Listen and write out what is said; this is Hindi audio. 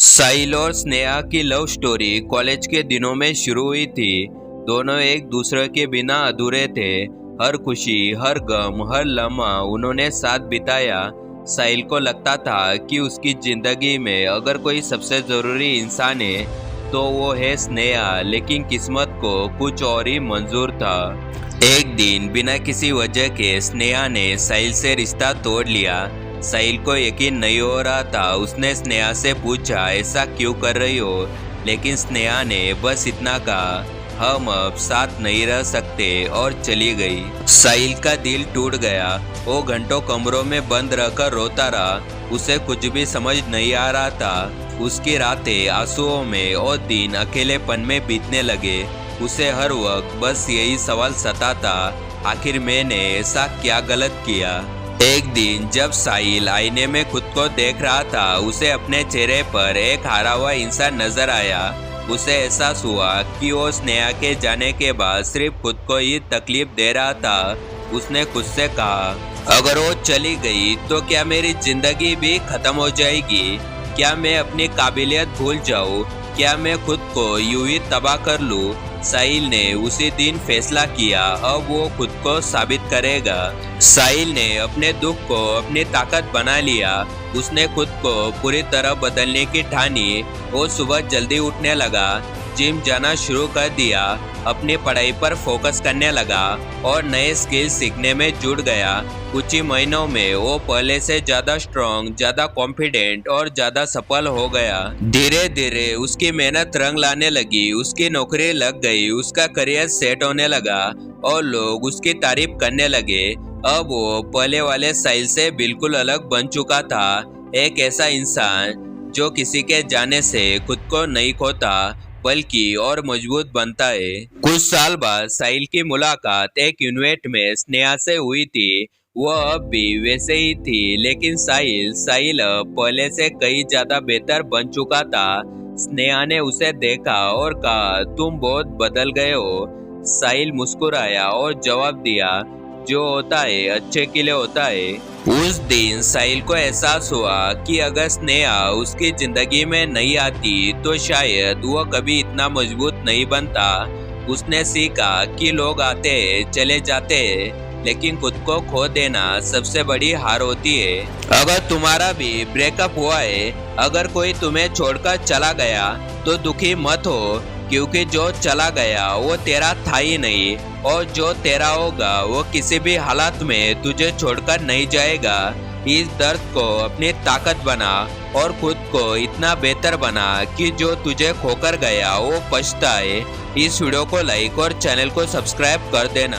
साहिल और स्नेहा की लव स्टोरी कॉलेज के दिनों में शुरू हुई थी। दोनों एक दूसरे के बिना अधूरे थे। हर खुशी, हर गम, हर लम्हा उन्होंने साथ बिताया। साहिल को लगता था कि उसकी जिंदगी में अगर कोई सबसे जरूरी इंसान है तो वो है स्नेहा, लेकिन किस्मत को कुछ और ही मंजूर था। एक दिन बिना किसी वजह के स्नेहा ने साहिल से रिश्ता तोड़ लिया। साहिल को यकीन नहीं हो रहा था। उसने स्नेहा से पूछा, ऐसा क्यों कर रही हो? लेकिन स्नेहा ने बस इतना कहा, हम अब साथ नहीं रह सकते, और चली गई। साहिल का दिल टूट गया। वो घंटों कमरों में बंद रहकर रोता रहा। उसे कुछ भी समझ नहीं आ रहा था। उसकी रातें आंसुओं में और दिन अकेलेपन में बीतने लगे। उसे हर वक्त बस यही सवाल सताता, आखिर मैंने ऐसा क्या गलत किया? एक दिन जब साहिल आईने में खुद को देख रहा था, उसे अपने चेहरे पर एक हारा हुआ इंसान नजर आया। उसे एहसास हुआ कि वो स्नेहा के जाने के बाद सिर्फ खुद को ही तकलीफ दे रहा था। उसने खुद से कहा, अगर वो चली गई तो क्या मेरी जिंदगी भी खत्म हो जाएगी? क्या मैं अपनी काबिलियत भूल जाऊं? क्या मैं खुद को यूं ही तबाह कर लूं? साहिल ने उसी दिन फैसला किया, अब वो खुद को साबित करेगा। साहिल ने अपने दुख को अपनी ताकत बना लिया। उसने खुद को पूरी तरह बदलने की ठानी। वो सुबह जल्दी उठने लगा, जिम जाना शुरू कर दिया, अपनी पढ़ाई पर फोकस करने लगा और नए स्किल सीखने में जुट गया। कुछ ही महीनों में वो पहले से ज्यादा स्ट्रॉन्ग, ज्यादा कॉन्फिडेंट और ज्यादा सफल हो गया। धीरे धीरे उसकी मेहनत रंग लाने लगी। उसकी नौकरी लग गई, उसका करियर सेट होने लगा और लोग उसकी तारीफ करने लगे। अब वो पहले वाले साहिल से बिल्कुल अलग बन चुका था। एक ऐसा इंसान जो किसी के जाने से खुद को नहीं खोता बल्कि और मजबूत बनता है। कुछ साल बाद साहिल की मुलाकात एक इवेंट में स्नेहा से हुई थी। वह अब भी वैसे ही थी, लेकिन साहिल अब पहले से कई ज्यादा बेहतर बन चुका था। स्नेहा ने उसे देखा और कहा, तुम बहुत बदल गए हो। साहिल मुस्कुराया और जवाब दिया, जो होता है अच्छे के लिए होता है। उस दिन साहिल को एहसास हुआ कि अगर स्नेहा उसकी जिंदगी में नहीं आती तो शायद वह कभी इतना मजबूत नहीं बनता। उसने सीखा कि लोग आते हैं, चले जाते हैं, लेकिन खुद को खो देना सबसे बड़ी हार होती है। अगर तुम्हारा भी ब्रेकअप हुआ है, अगर कोई तुम्हें छोड़कर चला गया, तो दुखी मत हो, क्योंकि जो चला गया वो तेरा था ही नहीं, और जो तेरा होगा वो किसी भी हालत में तुझे छोड़कर नहीं जाएगा। इस दर्द को अपनी ताकत बना और खुद को इतना बेहतर बना कि जो तुझे खोकर गया वो पछताए। इस वीडियो को लाइक और चैनल को सब्सक्राइब कर देना।